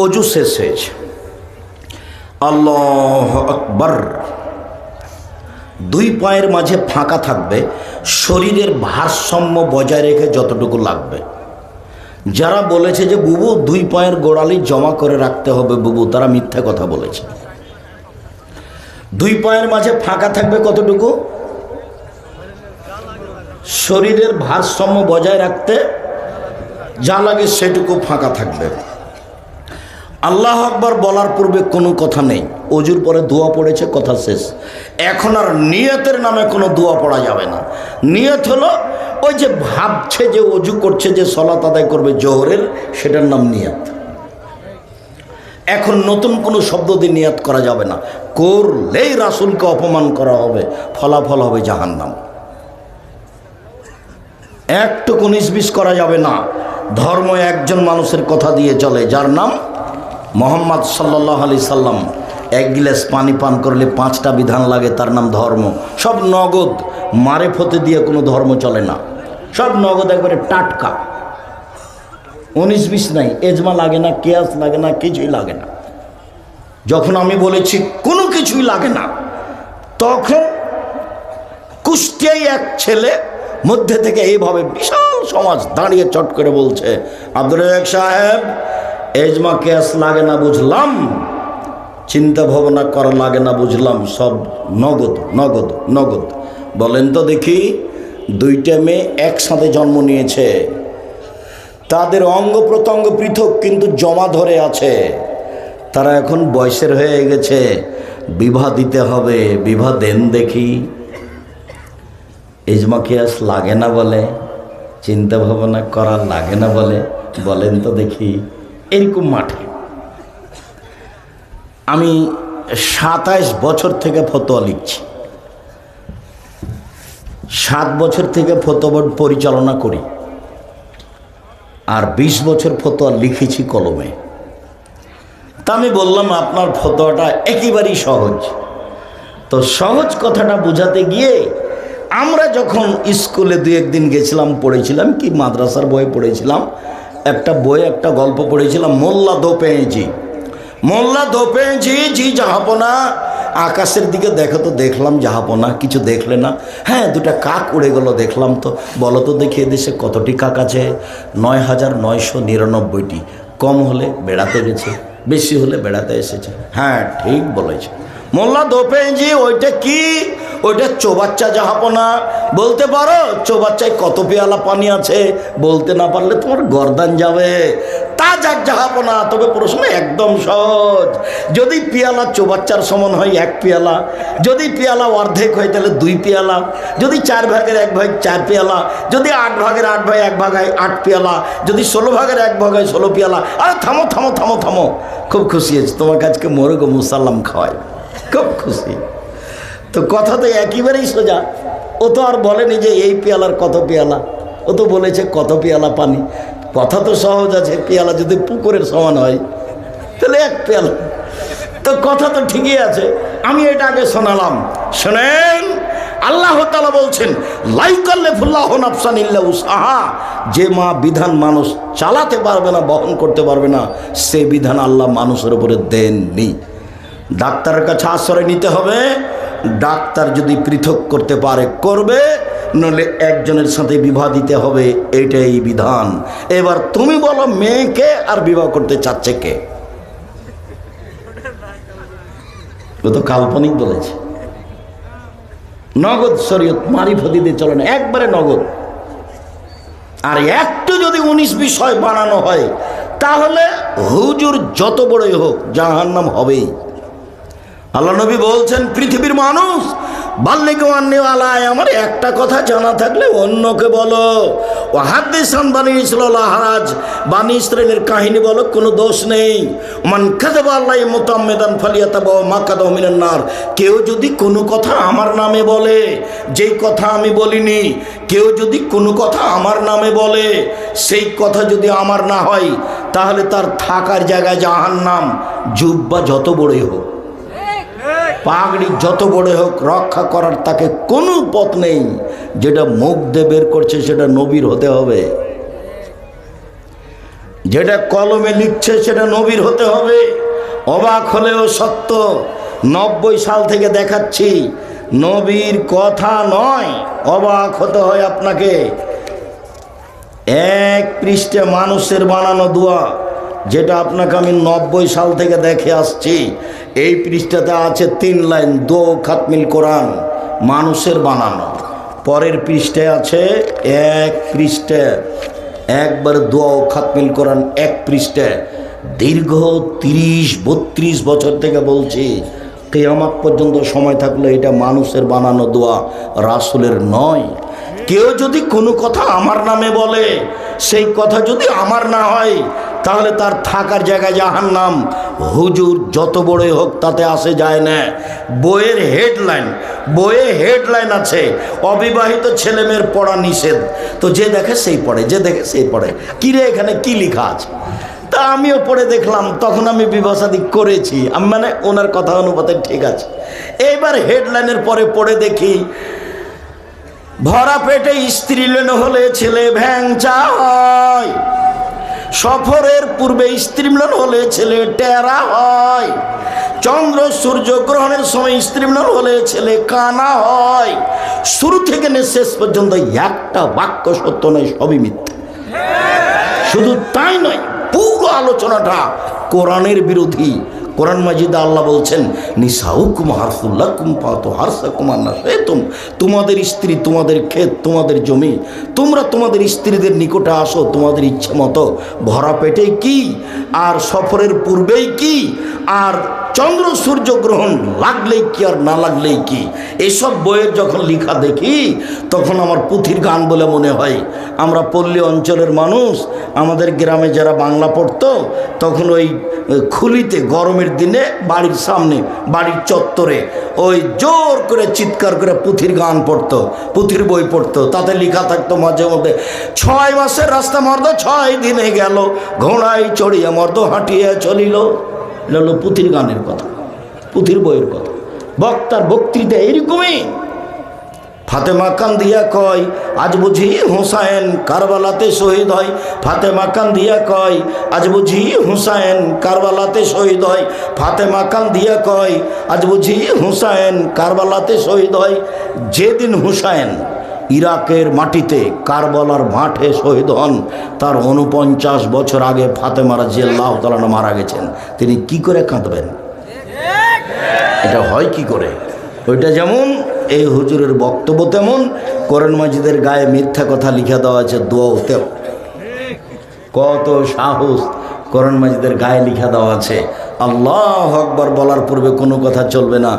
অজু শেষ হয়েছে, আল্লাহু আকবার, দুই পায়ের মাঝে ফাঁকা থাকবে, শরীরের ভারসাম্য বজায় রেখে যতটুকু লাগবে। যারা বলেছে যে বুবু দুই পায়ের গোড়ালি জমা করে রাখতে হবে বুবু, তারা মিথ্যা কথা বলেছে। দুই পায়ের মাঝে ফাঁকা থাকবে কতটুকু? শরীরের ভারসাম্য বজায় রাখতে যা লাগে সেটুকু ফাঁকা থাকবে। আল্লাহু আকবার বলার পূর্বে কোনো কথা নেই। অজুর পরে দোয়া পড়েছে, কথা শেষ। এখন আর নিয়তের নামে কোনো দোয়া পড়া যাবে না। নিয়ত হলো ওই যে ভাবছে যে অজু করছে, যে সালাত আদায় করবে জোহরের, সেটার নাম নিয়ত। এখন নতুন কোনো শব্দ দিয়ে নিয়ত করা যাবে না। করলেই রাসূলকে অপমান করা হবে, ফলাফল হবে জাহান্নাম। একটুকু 19-20 করা যাবে না। ধর্ম একজন মানুষের কথা দিয়ে চলে, যার নাম মোহাম্মদ সাল্লাল্লাহু আলাইহি সাল্লাম। এক গিলাস পানি পান করলে 5টা বিধান লাগে, তার নাম ধর্ম। সব নগদ, মারেফতে দিয়ে কোনো ধর্ম চলে না, সব নগদ, একবারে টাটকা। 19-20 নাই, এজমা লাগে না, কিয়াস লাগে না, কিছুই লাগে না। যখন আমি বলেছি কোনো কিছুই লাগে না, তখন কুষ্টিয়ায় এক ছেলে মধ্যে থেকে এইভাবে বিশাল সমাজ দাঁড়িয়ে চট করে বলছে, আব্দুর রাজ্জাক সাহেব, এজমা কেস লাগে না বুঝলাম, চিন্তা ভাবনা করা লাগে না বুঝলাম, সব নগদ নগদ নগদ। বলেন তো দেখি, দুইটা মেয়ে একসাথে জন্ম নিয়েছে, তাদের অঙ্গ প্রত্যঙ্গ পৃথক কিন্তু জমা ধরে আছে, তারা এখন বয়সের হয়ে গেছে, বিবাহ দিতে হবে, বিবাহ দেন দেখি। এজমা কেস লাগে না বলে, চিন্তা ভাবনা করা লাগে না বলে, বলেন তো দেখি। এরকম মাঠে আমি 27 বছর থেকে ফতোয়া লিখছি, 7 বছর থেকে ফতোয়া বোর্ড পরিচালনা করি, আর 20 বছর ফতোয়া লিখেছি কলমে। তা আমি বললাম আপনার ফতোয়াটা একেবারেই সহজ। তো সহজ কথাটা বোঝাতে গিয়ে আমরা যখন স্কুলে 2-1 দিন গেছিলাম, পড়েছিলাম কি মাদ্রাসার বই পড়েছিলাম, একটা বই, একটা গল্প পড়েছিলাম, মোল্লা দোপেঁজি। মোল্লা দোপেঁজি জি জাহাপনা, আকাশের দিকে দেখো তো, দেখলাম জাহাপনা, কিছু দেখলে না? হ্যাঁ, 2টা কাক উড়ে গেল দেখলাম। তো বলো তো দেখি এদেশে কতটি কাক আছে? 9,999টি। কম হলে বেড়াতে গেছে, বেশি হলে বেড়াতে এসেছে। হ্যাঁ, ঠিক বলেছে মোল্লা দোপেঁজি। ওইটা কি? ওইটা চৌবাচ্চা জাহাপনা। বলতে পারো চৌবাচ্চায় কত পেয়ালা পানি আছে? বলতে না পারলে তোমার গর্দান যাবে। তা যাক জাহাপনা, তবে প্রশ্ন একদম সহজ। যদি পেয়ালা চৌবাচ্চার সমান হয় 1 পেয়ালা, যদি পেয়ালা অর্ধেক হয় তাহলে 2 পেয়ালা, যদি 4 ভাগের 1 ভাগ 4 পেয়ালা, যদি 8 ভাগের 8 ভাগ 1 ভাগ হয় 8 পেয়ালা, যদি 16 ভাগের 1 ভাগ হয় 16 পেয়ালা। আরে থামো থামো থামো থামো, খুব খুশি হয়েছে তোমার কাছকে মোরগ মুসাল্লাম খাওয়াই, খুব খুশি। তো কথা তো একেবারেই সোজা। ও তো আর বলেনি যে এই পেয়ালার কত পেয়ালা, ও তো বলেছে কত পেয়ালা পানি। কথা তো সহজ আছে, পেয়ালা যদি পুকুরের সমান হয় তাহলে 1 পেয়ালা। তো কথা তো ঠিকই আছে। আমি এটা আগে শোনালাম, শোনেন। আল্লাহ তাআলা বলছেন, লা ইউকাল্লিফুল্লাহু নাফসান ইল্লা উসআহা। যে মা বিধান মানুষ চালাতে পারবে না, বহন করতে পারবে না, সে বিধান আল্লাহ মানুষের উপরে দেননি। ডাক্তারের কাছে আশ্রয় নিতে হবে। ডাক্তার যদি পৃথক করতে পারে করবে, নইলে একজনের সাথে বিবাহ দিতে হবে, এটাই বিধান। এবার তুমি বলো, মেয়েকে আর বিবাহ করতে চাচ্ছে কে? ও তো কাল্পনিক বলেছে। নগদ শরীয়ত, মারিফতি দিয়ে চলে না, একবারে নগদ। আর একটু যদি 19-20 হয় বানানো হয়, তাহলে হুজুর যত বড়ই হোক জাহান্নাম হবেই। আল্লাহ নবী বলছেন, পৃথিবীর মানুষ বাল্লিগু আন্নী আলায়, আমার একটা কথা জানা থাকলে অন্যকে বলো। ও হাদিসান বানি ইসরাইল হারাজ, বানি ইসরাইলের কাহিনী বলো, কোনো দোষ নেই। মান কাযাবা আলাইহি মুতাআম্মিদান ফালিয়াতাবা মাকাদাহু মিনান নার। কেউ যদি কোনো কথা আমার নামে বলে, যেই কথা আমি বলিনি, কেউ যদি কোনো কথা আমার নামে বলে, সেই কথা যদি আমার না হয়, তাহলে তার থাকার জায়গায় জাহান্নাম। জুব্বা যত বড়ই হোক, পাগড়ি যত বড় হোক, রক্ষা করার তাকে কোনো পথ নেই। যেটা মুখ দিয়ে বের করছে সেটা নবীর হতে হবে। যেটা কলমে লিখছে সেটা নবীর হতে হবে। অবাক হলেও সত্য, 90 সাল থেকে দেখাচ্ছি, নবীর কথা নয়, অবাক হতে হয় আপনাকে। এক পৃষ্ঠে মানুষের বানানো দোয়া, যেটা আপনাকে আমি 90 সাল থেকে দেখে আসছি। এই পৃষ্ঠাতে আছে 3 লাইন, দোয়া খাতমিল কোরআন, মানুষের বানানো। পরের পৃষ্ঠায় আছে এক পৃষ্ঠা, একবার দোয়া খাতমিল কোরআন, এক পৃষ্ঠা। দীর্ঘ 30-32 বছর থেকে বলছি, কিয়ামত পর্যন্ত সময় থাকলে এটা মানুষের বানানো দোয়া, রাসূলের নয়। কেউ যদি কোনো কথা আমার নামে বলে, সেই কথা যদি আমার না হয়, তাহলে তার থাকার জায়গায় জাহান্নাম। হুজুর যত বড়ই হোক তাতে আসে যায় না। বইয়ে হেডলাইন আছে, অবিবাহিত ছেলেমেয়ের পড়া নিষেধ। তো যে দেখে সেই পড়ে, যে দেখে সেই পড়ে। কিরে এখানে কি লেখা আছে? তা আমিও পড়ে দেখলাম, তখন আমি বিবাসাদি করেছি, আমি মানে ওনার কথা অনুপাতে ঠিক আছে। এইবার হেডলাইনের পরে পড়ে দেখি, ভরা পেটে স্ত্রী লেন হলে ছেলে ভ্যাংচা হয়, সফরের পূর্বে স্ত্রী মিলন হলে ছেলে টেরা হয়, চন্দ্র সূর্য গ্রহণের সময় স্ত্রী মিলন হলে ছেলে কানা হয়। শুরু থেকে শেষ পর্যন্ত একটা বাক্য সত্য নয়, সবই মিথ্যা। শুধু তাই নয়, পুরো আলোচনাটা কোরআনের বিরোধী। কোরআন মাজিদে আল্লাহ বলছেন, নিসাউকুম হারসুল লাকুম ফাতু হারসাকুম আন্না শি'তুম, তোমাদের স্ত্রী তোমাদের ক্ষেত, তোমাদের জমি, তোমরা তোমাদের স্ত্রীদের নিকটে আসো তোমাদের ইচ্ছে মতো। ভরা পেটে কি, আর সফরের পূর্বেই কি, আর চন্দ্র সূর্য গ্রহণ লাগলেই কি আর না লাগলেই কি। এইসব বইয়ের যখন লেখা দেখি, তখন আমার পুঁথির গান বলে মনে হয়। আমরা পল্লী অঞ্চলের মানুষ, আমাদের গ্রামে যারা বাংলা পড়তো, তখন ওই খুলিতে গরমের দিনে বাড়ির সামনে, বাড়ির চত্বরে ওই জোর করে চিৎকার করে পুঁথির গান পড়তো, পুঁথির বই পড়তো। তাতে লেখা থাকতো মাঝে মধ্যে, 6 মাসের রাস্তা মর্দ 6 দিনে গেল, ঘোড়ায় চড়িয়া মর্দ হাঁটিয়া চলিল। এটা হলো পুঁথির গানের কথা, পুঁথির বইয়ের কথা। বক্তার বক্তৃতা এইরকমই। ফাতেমা কান্দিয়া কয়, আজ বুঝি হুসাইন কারবালাতে শহীদ হয়। ফাতেমা কান্দিয়া কয়, আজ বুঝি হুসাইন কারবালাতে শহীদ হয়। ফাতেমা কান্দিয়া কয়, আজ বুঝি হুসাইন কারবালাতে শহীদ হয়। যেদিন হুসাইন ইরাকের মাটিতে কারবালার মাঠে শহীদ হন, তার 49 বছর আগে ফাতেমা রাদিয়াল্লাহু তাআলা মারা গেছেন। তিনি কি করে কাঁদবেন? এটা হয় কি করে? ওইটা যেমন এই হুজুরের বক্তব্য, তেমন কোরআন মাজিদের গায়ে মিথ্যা কথা লিখে দেওয়া আছে দোয়াতেও। কত সাহস! কোরআন মাজিদের গায়ে লিখা দেওয়া আছে, আল্লাহু আকবার বলার পূর্বে কোনো কথা চলবে না,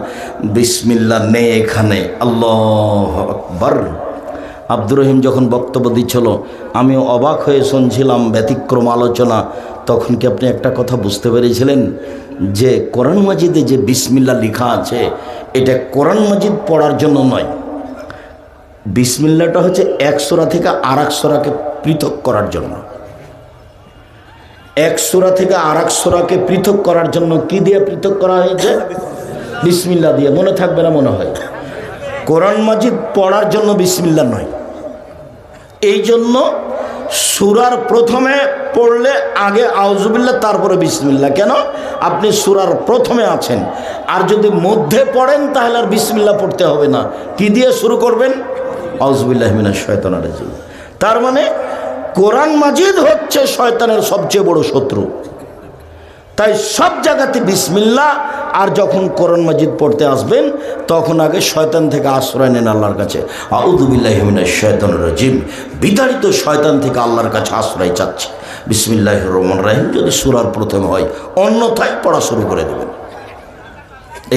বিসমিল্লাহ নেই এখানে, আল্লাহু আকবার। আব্দুর রহিম যখন বক্তব্য দিচ্ছিল, আমি অবাক হয়ে শুনছিলাম ব্যতিক্রম আলোচনা। তখন কি আপনি একটা কথা বুঝতে পেরেছিলেন যে কোরআন মাজিদে যে বিসমিল্লাহ লেখা আছে, এটা কোরআন মাজিদ পড়ার জন্য নয়। বিসমিল্লাহটা হচ্ছে এক সূরা থেকে আরেক সূরাকে পৃথক করার জন্য। এক সূরা থেকে আরেক সূরাকে পৃথক করার জন্য কি দিয়ে পৃথক করা হয়েছে? বিসমিল্লাহ দিয়ে। মনে থাকবে না মনে হয়? কোরআন মাজিদ পড়ার জন্য বিসমিল্লাহ নয়। এই জন্য সূরার প্রথমে পড়লে আগে আউযুবিল্লাহ, তারপরে বিসমিল্লাহ। কেন? আপনি সূরার প্রথমে আছেন, আর যদি মধ্যে পড়েন তাহলে আর বিসমিল্লাহ পড়তে হবে না। কি দিয়ে শুরু করবেন? আউযুবিল্লাহি মিনাশ শাইতানির রাজিম। তার মানে কোরআন মাজিদ হচ্ছে শয়তানের সবচেয়ে বড় শত্রু। তাই সব জায়গাতে বিসমিল্লাহ। আর যখন কোরআন মাজিদ পড়তে আসবেন, তখন আগে শয়তান থেকে আশ্রয় নেন আল্লাহর কাছে। আউযু বিল্লাহি মিনাশ শাইতানির রাজিম, বিতাড়িত শয়তান থেকে আল্লাহর কাছে আশ্রয় চাচ্ছি। বিসমিল্লাহির রহমানির রহিম যদি সূরার প্রথমে হয়, অন্যথায় পড়া শুরু করে দেবেন।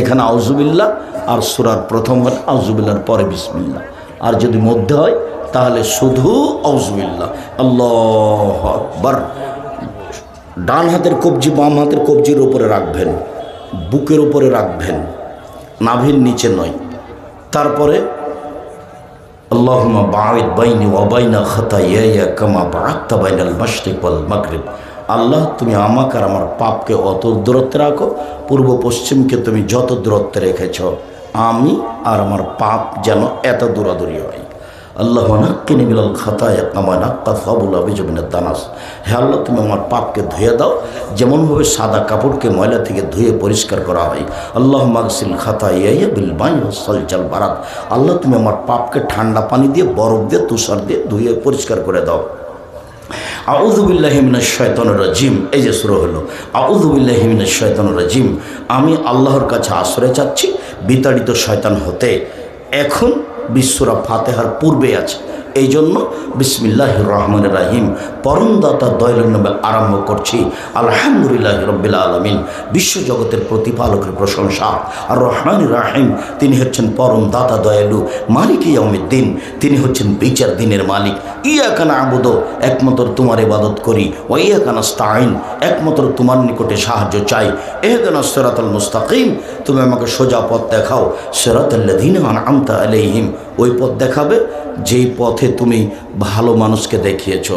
এখানে আউযু বিল্লাহ, আর সূরার প্রথম হলে আউযু বিল্লাহর পরে বিসমিল্লাহ। আর যদি মধ্যে হয় তাহলে শুধু আউযু বিল্লাহ, আল্লাহু আকবার। ডান হাতের কবজি বাম হাতের কবজির উপরে রাখবেন, বুকের উপরে রাখবেন, নাভির নিচে নয়। তারপরে আল্লাহুম্মা বা'id বাইনি ওয়া বাইনা খাতায়ায়া কামা বা'আদতা বাইনাল মাশরিক ওয়াল মাগরিব। আল্লাহ, তুমি আমাকে আর আমার পাপকে অত দূরত্বে রাখো, পূর্ব পশ্চিমকে তুমি যত দূরত্বে রেখেছ, আমি আর আমার পাপ যেন এত দূরাদূরি হয়। আল্লাহ নাক্কিনি মিনাল খাতায়া কামা নাক্কা সাবুল আবিজু মিনাদ দানাস। হে আল্লাহ, তুমি আমার পাপকে ধুয়ে দাও যেমনভাবে সাদা কাপড়কে ময়লা থেকে ধুয়ে পরিষ্কার করা হয়। আল্লাহ মাগসিল খাতায়া বিল মাই ওয়াস সালজাল বারাদ। আল্লাহ, তুমি আমার পাপকে ঠান্ডা পানি দিয়ে, বরফ দিয়ে, তুষার দিয়ে ধুয়ে পরিষ্কার করে দাও। আউযু বিল্লাহি মিনাশ শাইতানির রাজিম। এই যে সূরা হলো আউযু বিল্লাহি মিনাশ শাইতানির রাজিম। আমি আল্লাহর কাছে আশ্রয় চাচ্ছি বিতাড়িত শয়তান হতে। এখন সূরা ফাতিহার পূর্বে আছে, এই জন্য বিসমিল্লাহির রহমানির রহিম পরমদাতা দয়ালুর নামে আরম্ভ করছি। আলহামদুলিল্লাহি রাব্বিল আলামিন। বিশ্বজগতের প্রতিপালকের প্রশংসা। আর রহমানির রহিম, তিনি হচ্ছেন পরম দাতা দয়ালু। মালিক ইয়াউমিদ্দিন, তিনি হচ্ছেন বিচার দিনের মালিক। ইয়াকা না'বুদু, একমাত্র তোমার ইবাদত করি। ওয়া ইয়াকা নাস্তাঈন, একমাত্র তোমার নিকটে সাহায্য চাই। ইহদিনাস সিরাতাল মুস্তাকিম, তুমি আমাকে সোজা পথ দেখাও। সিরাতাল্লাযীনা আন'আমতা আলাইহিম, ওই পথ দেখাবে যেই পথে তুমি ভালো মানুষকে দেখিয়েছো,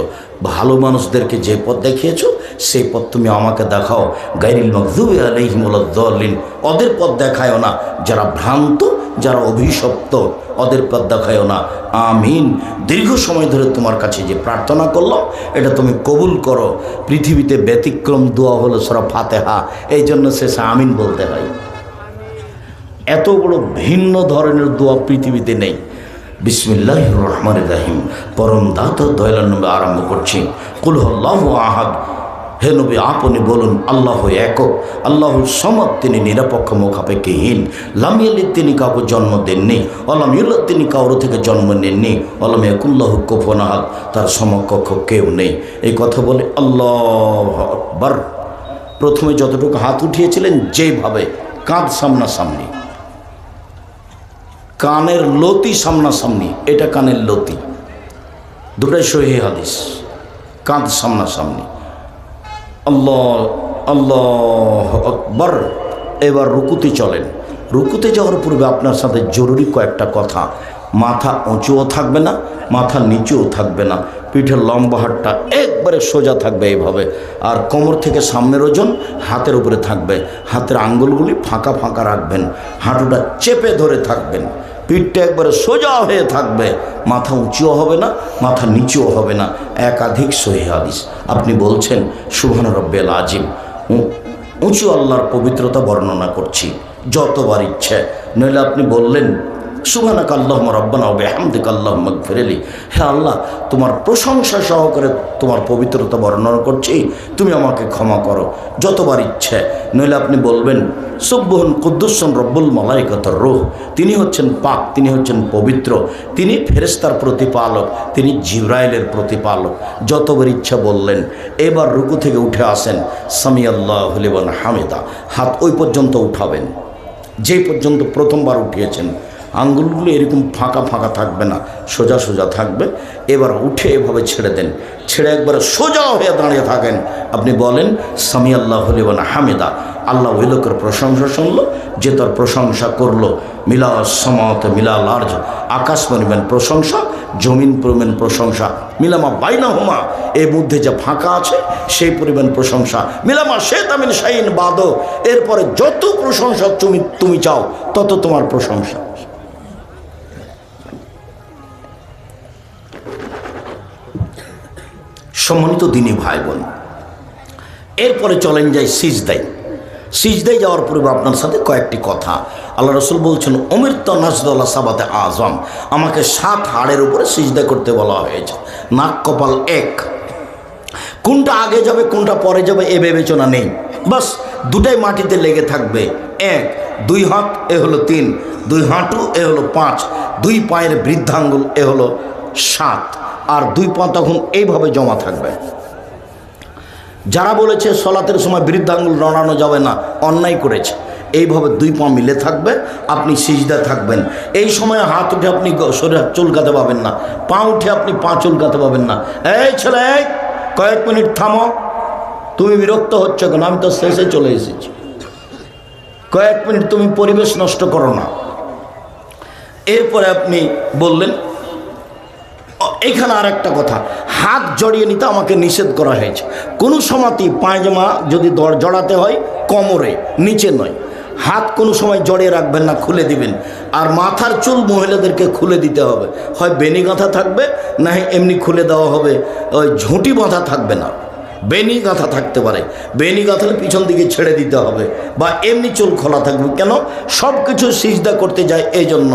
ভালো মানুষদেরকে যে পথ দেখিয়েছো সেই পথ তুমি আমাকে দেখাও। গায়রিল মাগযুবি আলাইহিম ওয়ালাদ-দাল্লিন, ওদের পথ দেখায়ও না যারা ভ্রান্ত, যারা অভিশপ্ত, ওদের পথ দেখায়ও না। আমিন। দীর্ঘ সময় ধরে তোমার কাছে যে প্রার্থনা করলাম এটা তুমি কবুল করো। পৃথিবীতে ব্যতিক্রম দোয়া হলো সূরা ফাতিহা, এই জন্য শেষে আমিন বলতে হয়। এত বড় ভিন্ন ধরনের দোয়া পৃথিবীতে নেই। বিসমিল্লাহির রহমানির রহিম পরম দাতা দয়ালুর নামে আরম্ভ করছি। কুল হুয়াল্লাহু আহাদ, হে নবী আপনি বলুন আল্লাহ একক, আল্লাহুর সমদ, তিনি নিরপেক্ষ মুখাপেক্ষিহীন। লাম ইয়ালিদ, তিনি কাউকে জন্ম দেননি। ওয়ালাম ইউলাদ, তিনি কারো থেকে জন্ম নেননি। ওয়ালাম ইয়াকুল্লাহু কুফুয়ান আহাদ, তার সমকক্ষ কেউ নেই। এই কথা বলে আল্লাহু আকবার। প্রথমে যতটুকু হাত উঠিয়েছিলেন যেভাবে, কাঁধ সামনাসামনি, কানের লতি সামনাসামনি, এটা কানের লতি, দুটাই সহিহ হাদিস। কাঁধ সামনাসামনি, আল্লাহ আল্লাহু আকবার। এবার রুকুতে চলেন। রুকুতে যাওয়ার পূর্বে আপনার সাথে জরুরি কয়েকটা কথা। মাথা উঁচুও থাকবে না, মাথা নিচুও থাকবে না। পিঠের লম্বা হাতটা একবারে সোজা থাকবে এইভাবে। আর কোমর থেকে সামনের ওজন হাতের উপরে থাকবে। হাতের আঙ্গুলগুলি ফাঁকা ফাঁকা রাখবেন। হাঁটুটা চেপে ধরে থাকবেন। পিঠটা একবারে সোজা হয়ে থাকবে। মাথা উঁচুও হবে না, মাথা নিচুও হবে না। একাধিক সহিহ হাদিস। আপনি বলছেন সুবহান রাব্বিয়াল আযীম। উঁচু আল্লাহর পবিত্রতা বর্ণনা করছি যতবার ইচ্ছে। নইলে আপনি বললেন সুবহানাকা আল্লাহুম্মা রাব্বানা ওয়া বিহামদিকা আল্লাহুম্মা ইগফিরলি। হে আল্লাহ, তোমার প্রশংসা সহকারে তোমার পবিত্রতা বর্ণনা করছি, তুমি আমাকে ক্ষমা করো, যতবার ইচ্ছে। নইলে আপনি বলবেন সুবহুন কুদ্দুসুন রব্বুল মালাইকাতুর রূহ, তিনি হচ্ছেন পাক, তিনি হচ্ছেন পবিত্র, তিনি ফেরেশতার প্রতিপালক, তিনি জিবরাইলের প্রতিপালক। যতবার ইচ্ছা বললেন। এবার রুকু থেকে উঠে আসেন। সামিআল্লাহু লিমান হামিদা, হাত ওই পর্যন্ত উঠাবেন যে পর্যন্ত প্রথমবার উঠিয়েছেন। আঙ্গুলগুলো এরকম ফাঁকা ফাঁকা থাকবে না, সোজা সোজা থাকবে। এবার উঠে এভাবে ছেড়ে দেন। ছেড়ে একবারে সোজা হয়ে দাঁড়িয়ে থাকেন। আপনি বলেন সামিআল্লাহু লিমান হামিদা। আল্লাহ ওই লোকের প্রশংসা শুনল যে তার প্রশংসা করলো। মিলা সমাত মিলা লার্জ, আকাশ পরিমাণ প্রশংসা, জমিন পরিমাণ প্রশংসা। মিলামা বাইনাহুমা, এর মধ্যে যা ফাঁকা আছে সেই পরিমাণ প্রশংসা। মিলামা শেতামিন শাইন বাদো, এরপরে যত প্রশংসা তুমি চাও তত তোমার প্রশংসা। সম্মানিত দিনী ভাই বোন, এরপরে চলেন যাই সিজদায়। সিজদায় যাওয়ার পূর্বে আপনার সাথে কয়েকটি কথা। আল্লাহ রসুল বলছেন অমিরত নাজদুল্লাহ সাবাতে আজম, আমাকে 7 হাড়ের উপরে সিজদা করতে বলা হয়েছে। নাক কপাল এক, কোনটা আগে যাবে কোনটা পরে যাবে এ বিবেচনা নেই। বাস দুটাই মাটিতে লেগে থাকবে। 1, 2 হাত এ হলো 3, 2 হাঁটু এ হলো 5, 2 পায়ের বৃদ্ধাঙ্গুল এ হলো 7, আর 2 পা তখন এইভাবে জমা থাকবে। যারা বলেছে সলাতের সময় বৃদ্ধাঙ্গুল নড়ানো যাবে না, অন্যায় করেছে। এইভাবে 2 পা মিলে থাকবে, আপনি সিজদা থাকবেন। এই সময় হাত উঠে আপনি শরীর চুলকাতে পাবেন না, পা উঠে আপনি পা চুলকাতে পাবেন না। এই ছেলে, কয়েক মিনিট থামো, তুমি বিরক্ত হচ্ছ কেন? আমি তো শেষে চলে এসেছি। কয়েক মিনিট তুমি পরিবেশ নষ্ট করো না। এরপরে আপনি বললেন এখানে আর একটা কথা, হাত জড়িয়ে নিতে আমাকে নিষেধ করা হয়েছে। কোনো সময়তেই পায়জামা যদি জড়াতে হয় কোমরে, নিচে নয়। হাত কোনো সময় জড়িয়ে রাখবেন না, খুলে দিবেন। আর মাথার চুল মহিলাদেরকে খুলে দিতে হবে, হয় বেনি গাঁথা থাকবে, না এমনি খুলে দেওয়া হবে, ওই ঝুঁটি বাঁধা থাকবে না, বেনি গাঁথা থাকতে পারে। বেনি গাঁথালে পিছন দিকে ছেড়ে দিতে হবে, বা এমনি চুল খোলা থাকবে। কেন? সব কিছু সিজদা করতে যায়, এই জন্য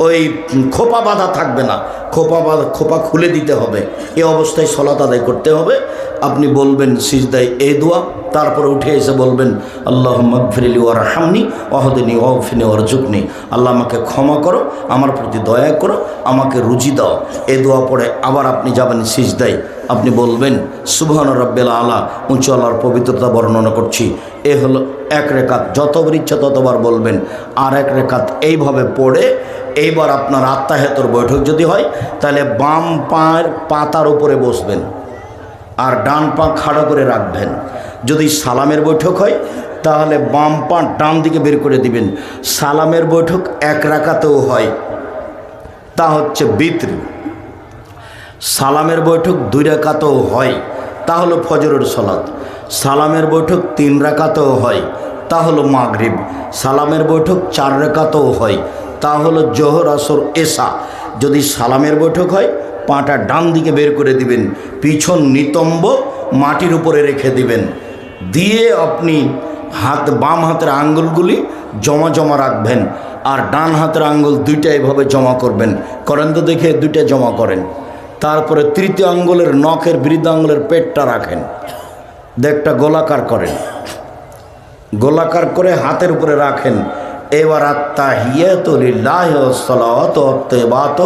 ওই খোপা বাঁধা থাকবে না, খোপা খুলে দিতে হবে। এই অবস্থায় সলাত আদায় করতে হবে। আপনি বলবেন সিজদায় এই দোয়া, তারপরে উঠে এসে বলবেন আল্লাহুম্মা গফিরলি ওয়ারহামনি ওয়াহদিনি ওয়াগফিরনি ওয়ারজুকনি। আল্লাহ আমাকে ক্ষমা করো, আমার প্রতি দয়া করো, আমাকে রুজি দাও। এই দোয়া পড়ে আবার আপনি যাবেন সিজদায়। আপনি বলবেন সুবহান রাব্বিল আলা, উঁচু আল্লাহর পবিত্রতা বর্ণনা করছি। এ হলো এক রেখাত, যতবার ইচ্ছা ততবার বলবেন। আর এক রেখাত এইভাবে পড়ে এইবার আপনার আত্মাহেতর বৈঠক যদি হয়, তাহলে বাম পায়ের পাতার উপরে বসবেন আর ডান পা খাড়া করে রাখবেন। যদি সালামের বৈঠক হয়, তাহলে বাম পা ডান দিকে বের করে দিবেন। সালামের বৈঠক এক রাকাতেও হয়, তা হচ্ছে বিতর। সালামের বৈঠক 2 রাকাতেও হয়, তা হলো ফজরের সলাত। সালামের বৈঠক 3 রাকাতেও হয়, তা হলো মাগরিব। সালামের বৈঠক 4 রাকাতেও হয়, তা হলো জোহর, আসর, এশা। যদি সালামের বৈঠক হয়, পাটা ডান দিকে বের করে দিবেন, পিছন নিতম্ব মাটির উপরে রেখে দিবেন, দিয়ে আপনি বাম হাতের আঙ্গুলগুলি জমা জমা রাখবেন, আর ডান হাতের আঙ্গুল 2টা এভাবে জমা করবেন। করেন তো দেখে, 2টা জমা করেন। তারপরে তৃতীয় আঙ্গুলের নখের বৃদ্ধ আঙ্গুলের পেটটা রাখেন, দেখটা গোলাকার করেন, গোলাকার করে হাতের উপরে রাখেন। এবার আত্তাহিয়াতু লিল্লাহি ওয়াস সালাওয়াতু ওয়াত তাইয়্যিবাতু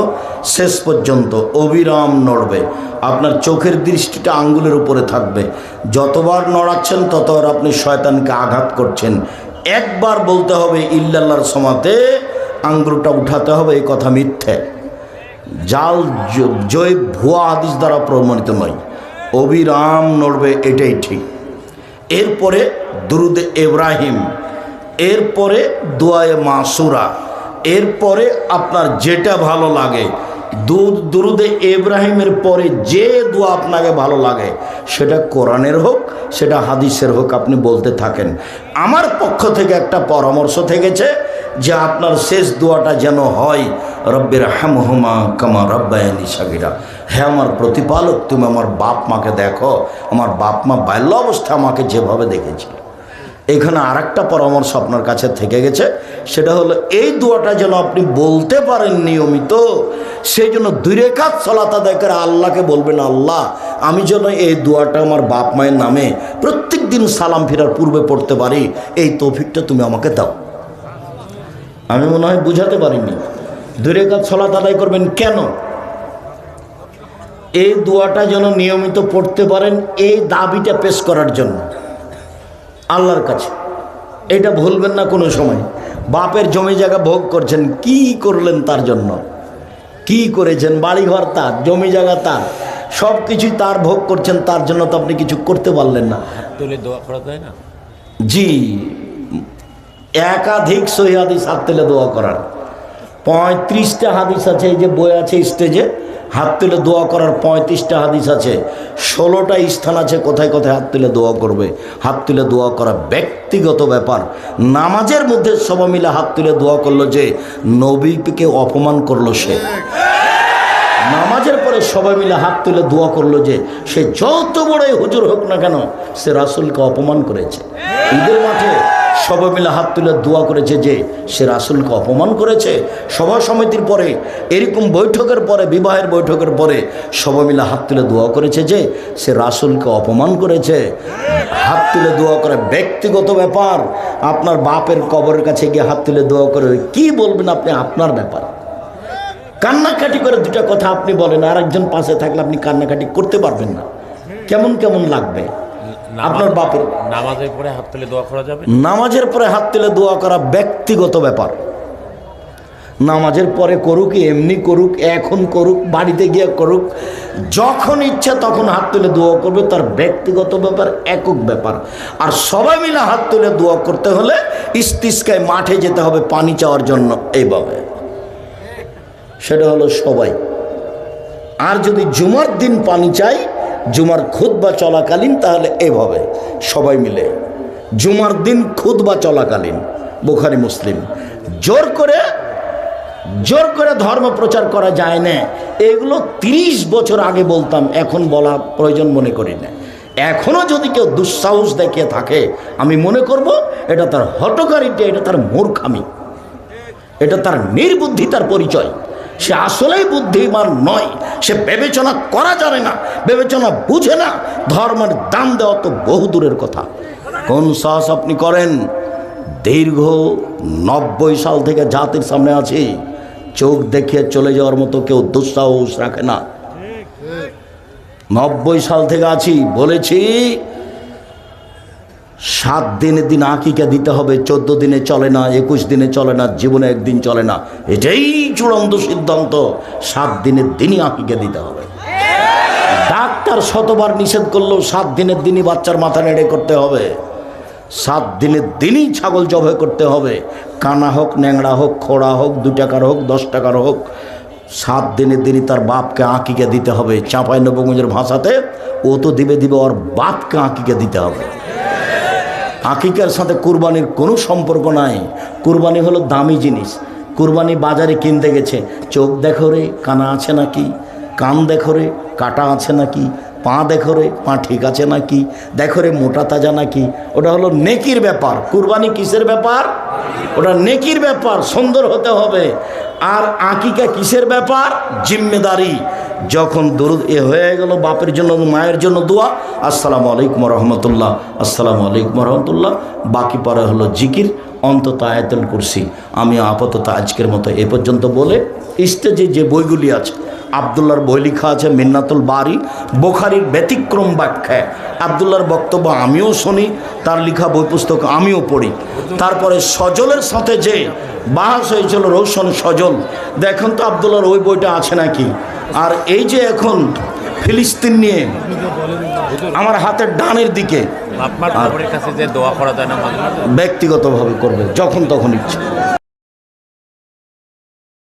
শেষ পর্যন্ত অবিরাম নড়বে। আপনার চোখের দৃষ্টিটা আঙ্গুলের উপরে থাকবে। যতবার নড়াচ্ছেন ততবার আপনি শয়তানকে আঘাত করছেন। একবার বলতে হবে ইল্লাল্লাহর সমাতে আঙ্গুলটা উঠাতে হবে, এই কথা মিথ্যে, জাল জয় ভুয়া হাদিস দ্বারা প্রমাণিত নয়। অবিরাম নড়বে, এটাই ঠিক। এরপরে দুরুদে ইব্রাহিম, এরপরে দোয়ায়ে মাসুরা, এরপরে আপনার যেটা ভালো লাগে। দুরুদে ইব্রাহিমের পরে যে দোয়া আপনাকে ভালো লাগে, সেটা কোরআনের হোক, সেটা হাদিসের হোক, আপনি বলতে থাকেন। আমার পক্ষ থেকে একটা পরামর্শ থেকেছে যে আপনার শেষ দোয়াটা যেন হয় রব্বির হামহুমা কামা রাব্বায়ানি সাগীরা। হ্যাঁ আমার প্রতিপালক, তুমি আমার বাপ মাকে দেখো, আমার বাপ মা বাল্য অবস্থা আমাকে যেভাবে দেখেছিল। এখানে আর একটা পরামর্শ আপনার কাছে থেকে গেছে, সেটা হলো এই দোয়াটা যেন আপনি বলতে পারেন নিয়মিত। সেই জন্য 2 রাকাত সালাত আদায় করে আল্লাহকে বলবেন, আল্লাহ আমি যেন এই দোয়াটা আমার বাপ মায়ের নামে প্রত্যেক দিন সালাম ফেরার পূর্বে পড়তে পারি, এই তৌফিকটা তুমি আমাকে দাও। আমি মনে হয় বুঝাতে পারিনি। 2 রাকাত সালাত আদায় করবেন কেন? এই দোয়াটা যেন নিয়মিত পড়তে পারেন, এই দাবিটা পেশ করার জন্য আল্লাহর কাছে। এটা ভুলবেন না কোনো সময়। বাপের জমি জায়গা ভোগ করছেন, কি করলেন তার জন্য? কি করেছেন? বাড়িঘর তার, জমি জায়গা তার, সব কিছুই তার, ভোগ করছেন, তার জন্য তো আপনি কিছু করতে পারলেন না। তুলে দোয়া করা যায় না? জি, একাধিক সহিহ হাদিস হাত তুলে দোয়া করার 35টা হাদিস আছে। এই যে বই আছে স্টেজে, হাত তুলে দোয়া করার 35টা হাদিস আছে। 16টা স্থান আছে কোথায় কোথায় হাত তুলে দোয়া করবে। হাত তুলে দোয়া করা ব্যক্তিগত ব্যাপার। নামাজের মধ্যে সবাই মিলে হাত তুলে দোয়া করলো যে নবীকে অপমান করলো সে। নামাজের পরে সবাই মিলে হাত তুলে দোয়া করলো যে সে যত বড়ই হুজুর হোক না কেন, সে রাসূলকে অপমান করেছে। ঈদের মাঠে সবাই মিলে হাত তুলে দোয়া করেছে যে সে রাসূলকে অপমান করেছে। সভা সমিতির পরে, এরকম বৈঠকের পরে, বিবাহের বৈঠকের পরে সবাই মিলে হাত তুলে দোয়া করেছে যে সে রাসূলকে অপমান করেছে। হাত তুলে দোয়া করে ব্যক্তিগত ব্যাপার। আপনার বাপের কবরের কাছে গিয়ে হাত তুলে দোয়া করে কি বলবেন আপনি? আপনার ব্যাপার। কান্নাকাটি করে 2টা কথা আপনি বলেন, আর একজন পাশে থাকলে আপনি কান্নাকাটি করতে পারবেন না। কেমন কেমন লাগবে আপনার বাপের? নামাজের পরে হাত তুলে দোয়া করা যাবে? নামাজের পরে হাত তুলে দোয়া করা ব্যক্তিগত ব্যাপার। নামাজের পরে করুক, এমনি করুক, এখন করুক, বাড়িতে গিয়ে করুক, যখন ইচ্ছা তখন হাত তুলে দোয়া করবে, তার ব্যক্তিগত ব্যাপার, একক ব্যাপার। আর সবাই মিলে হাত তুলে দোয়া করতে হলে ইস্তিসকায় মাঠে যেতে হবে পানি চাওয়ার জন্য, এইভাবে। সেটা হলো সবাই। আর যদি জুমার দিন পানি চাই, জুমার খুতবা চলাকালীন, তাহলে এভাবে সবাই মিলে জুমার দিন খুতবা চলাকালীন বুখারী মুসলিম। জোর করে ধর্ম প্রচার করা যায় না, এগুলো 30 বছর আগে বলতাম, এখন বলা প্রয়োজন মনে করি না। এখনও যদি কেউ দুঃসাহস দেখিয়ে থাকে, আমি মনে করব এটা তার হঠকারিতা, এটা তার মূর্খামি, এটা তার নির্বুদ্ধিতার পরিচয়। সে আসলেই বুদ্ধিমান নয়, সে বিবেচনা করা জানে না, বিবেচনা বুঝে না। ধর্মের দাম দেওয়া তো বহুদূরের কথা। কোন সাহস আপনি করেন? দীর্ঘ 90 সাল থেকে জাতির সামনে আছি, চোখ দেখিয়ে চলে যাওয়ার মতো কেউ দুঃসাহস রাখে না। 90 সাল থেকে আছি, বলেছি 7 দিনের দিন আকিকা দিতে হবে, 14 দিনে চলে না, 21 দিনে চলে না, জীবনে একদিন চলে না। এটাই চূড়ান্ত সিদ্ধান্ত, 7 দিনের দিনই আকিকা দিতে হবে। ডাক্তার শতবার নিষেধ করলেও 7 দিনের দিনই বাচ্চার মাথা নেড়ে করতে হবে, 7 দিনের দিনই ছাগল জবাই করতে হবে। কানা হোক, ন্যাংড়া হোক, খোড়া হোক, 2 টাকার হোক, 10 টাকার হোক, 7 দিনের দিনই তার বাপকে আকিকা দিতে হবে। চাঁপাইনবাবগঞ্জের ভাষাতে ও তো দিবে ওর বাপকে আকিকা দিতে হবে। আকিকার সাথে কুরবানির কোনো সম্পর্ক নাই। কুরবানি হলো দামি জিনিস। কুরবানি বাজারে কিনতে গেছে, চোখ দেখো রে কানা আছে নাকি, কান দেখো রে কাটা আছে নাকি, পা দেখো রে পা ঠিক আছে নাকি, দেখো রে মোটা তাজা নাকি। ওটা হলো নেকির ব্যাপার। কুরবানি কিসের ব্যাপার? ওটা নেকির ব্যাপার, সুন্দর হতে হবে। আর আকিকা কিসের ব্যাপার? জিম্মেদারি। যখন দরুদ হয়ে গেল, বাপের জন্য মায়ের জন্য দোয়া, আসসালামু আলাইকুম রহমতুল্লাহ, আসসালামু আলাইকুম রহমতুল্লাহ, বাকি পরে হলো জিকির, অন্তত আয়াতুল কুরসি। আমি আপাতত আজকের মতো এ পর্যন্ত বলে, স্টেজে যে বইগুলি আছে, আবদুল্লাহর বই লেখা আছে মিন্নাতুল বারি, বুখারীর ব্যতিক্রম ব্যাখ্যা, আবদুল্লাহর বক্তব্য আমিও শুনি, তার লেখা বই পুস্তক আমিও পড়ি। তারপরে সজলের সাথে যে বাহাস হয়েছিল, রৌশন সজল, দেখুন তো আবদুল্লাহর ওই বইটা আছে নাকি। আর এই যে এখন ফিলিস্তিন নিয়ে আমার হাতের ডানের দিকে, আপনার খবরের কাছে যে দোয়া করা যায় না, ব্যক্তিগতভাবে করবে যখন তখন ইচ্ছে।